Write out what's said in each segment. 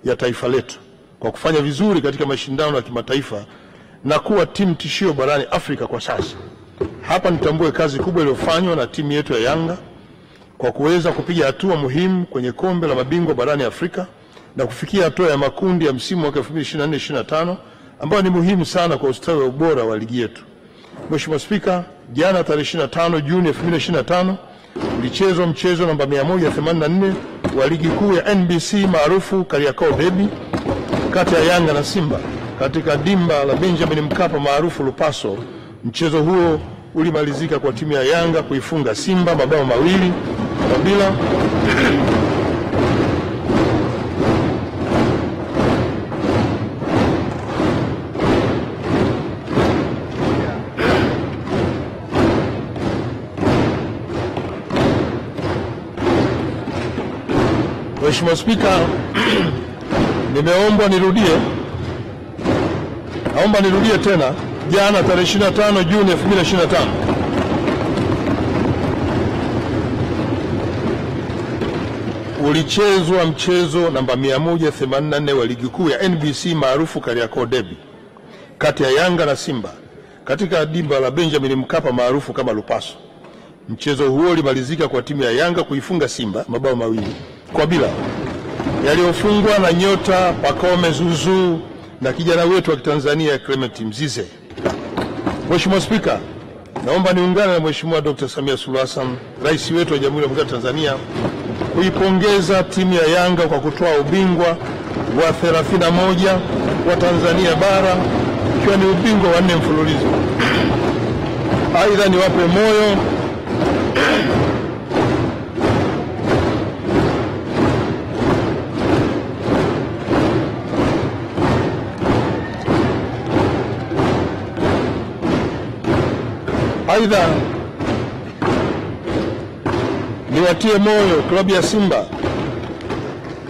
ya taifa letu kwa kufanya vizuri katika mashindano ya kimataifa na kuwa timu tishio barani Afrika kwa sasa. Hapa nitambue kazi kubwa iliyofanywa na timu yetu ya Yanga kwa kuweza kupiga hatua muhimu kwenye kombe la mabingwa barani Afrika na kufikia hatua ya makundi ya msimu wa 2024-2025 ambayo ni muhimu sana kwa ustawi wa ubora wa ligi yetu. Mheshimiwa Spika, jana tarehe 25 Juni 2025 ulichezwa mchezo namba 184 wa ligi kuu ya NBC maarufu Kariakoo Derby kati ya Yanga na Simba katika dimba la Benjamin Mkapa maarufu Lupaso. Mchezo huo ulimalizika kwa timu ya Yanga kuifunga Simba mabao 2-0. Mheshimiwa Spika, naomba nirudie tena. Jana tarehe 25 Juni 2025 ulichezwa mchezo namba 184 wa ligi kuu ya NBC maarufu Kariakoo Derby kati ya Yanga na Simba katika dimba la Benjamin Mkapa maarufu kama Lupaso. Mchezo huo ulimalizika kwa timu ya Yanga kuifunga Simba mabao 2-0 yaliyofungwa na nyota Pacome Zuzu na kijana wetu wa Tanzania Clement Mzize. Mheshimiwa Spika, naomba niungane na Mheshimiwa Dr. Samia Suluhu Hassan, Rais wetu wa Jamhuri ya Muungano wa Tanzania, kuipongeza timu ya Yanga kwa kutoa ubingwa wa 31 wa Tanzania bara, ikiwa ni ubingwa wa 4 mfululizo. Aidha, niwape moyo niwatie moyo klabu ya Simba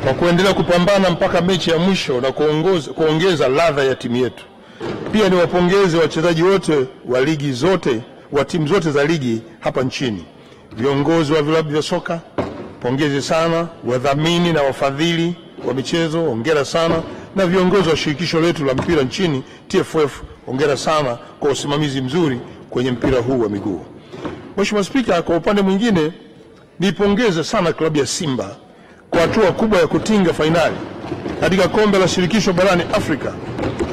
kwa kuendelea kupambana mpaka mechi ya mwisho na kuongeza ladha ya timu yetu. Pia niwapongeze wachezaji wote wa ligi zote wa timu zote za ligi hapa nchini. Viongozi wa vilabu vya soka, pongezi sana. Wadhamini na wafadhili wa michezo, hongera sana. Na viongozi wa shirikisho letu la mpira nchini TFF, hongera sana kwa usimamizi mzuri kwenye mpira huu wa miguu. Mheshimiwa Spika, kwa upande mwingine nipongeze sana klabu ya Simba kwa hatua kubwa ya kutinga fainali katika kombe la shirikisho barani Afrika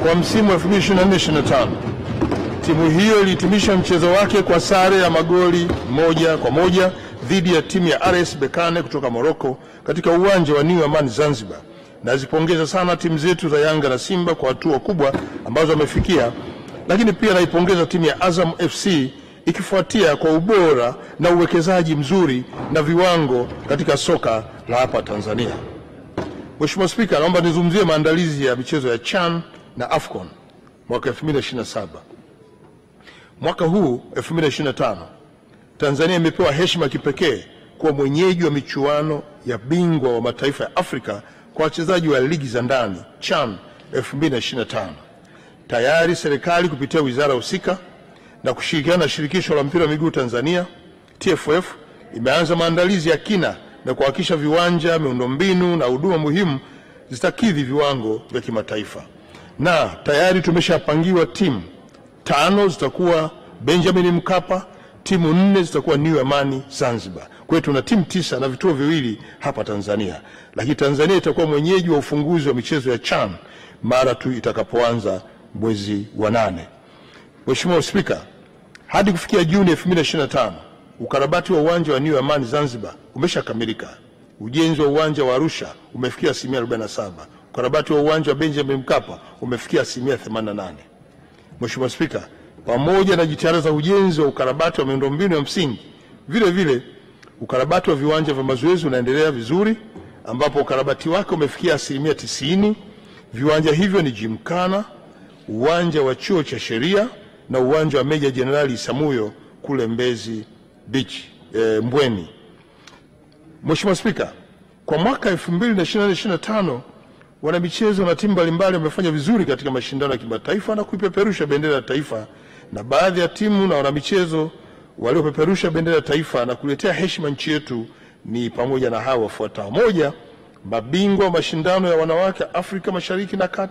kwa msimu wa 2024-2025. Timu hiyo ilihitimisha mchezo wake kwa sare ya magoli 1-1 dhidi ya timu ya RS Berkane kutoka Morocco katika uwanja wa New Amaan Zanzibar. Nazipongeza sana timu zetu za Yanga na Simba kwa hatua kubwa ambazo wamefikia, lakini pia naipongeza timu ya Azam FC ikifuatia kwa ubora na uwekezaji mzuri na viwango katika soka la hapa Tanzania. Mheshimiwa Spika, naomba nizungumzie maandalizi ya michezo ya CHAN na AFCON mwaka 2027. Mwaka huu 2025 Tanzania imepewa heshima kipekee kuwa mwenyeji wa michuano ya bingwa wa mataifa ya Afrika kwa wachezaji wa ligi za ndani CHAN 2025. Tayari serikali kupitia wizara husika na kushirikiana na shirikisho la mpira wa miguu Tanzania TFF imeanza maandalizi ya kina na kuhakikisha viwanja, miundombinu na huduma muhimu zitakidhi viwango vya kimataifa. Na tayari tumeshapangiwa timu 5 zitakuwa Benjamin Mkapa, timu 4 zitakuwa New Amaan Zanzibar. Kwa hiyo tuna timu 9 na vituo 2 hapa Tanzania. Lakini Tanzania itakuwa mwenyeji wa ufunguzi wa michezo ya CHAN mara tu itakapoanza mwezi wa 8. Mheshimiwa Spika, hadi kufikia Juni 2025 ukarabati wa uwanja wa New Amaan Zanzibar umeshakamilika. Ujenzi wa uwanja wa Arusha umefikia 47%. Ukarabati wa uwanja wa Benjamin Mkapa umefikia 88%. Mheshimiwa Spika, pamoja na jitihada za ujenzi wa ukarabati wa miundombinu ya msingi, vile vile ukarabati wa viwanja vya mazoezi unaendelea vizuri, ambapo ukarabati wake umefikia 90%. Viwanja hivyo ni Gymkhana, uwanja wa chuo cha sheria na uwanja wa Meja Jenerali Isamuhyo kule Mbezi Beach, Mbweni. Mheshimiwa Spika, kwa mwaka 2024-2025 wanamichezo na timu mbalimbali wamefanya vizuri katika mashindano ya kimataifa na kuipeperusha bendera ya taifa, na baadhi ya timu na wanamichezo waliopeperusha bendera ya taifa na kuletea heshima nchi yetu ni pamoja na hawa wafuatao. Moja, mabingwa wa mashindano ya wanawake Afrika Mashariki na Kati.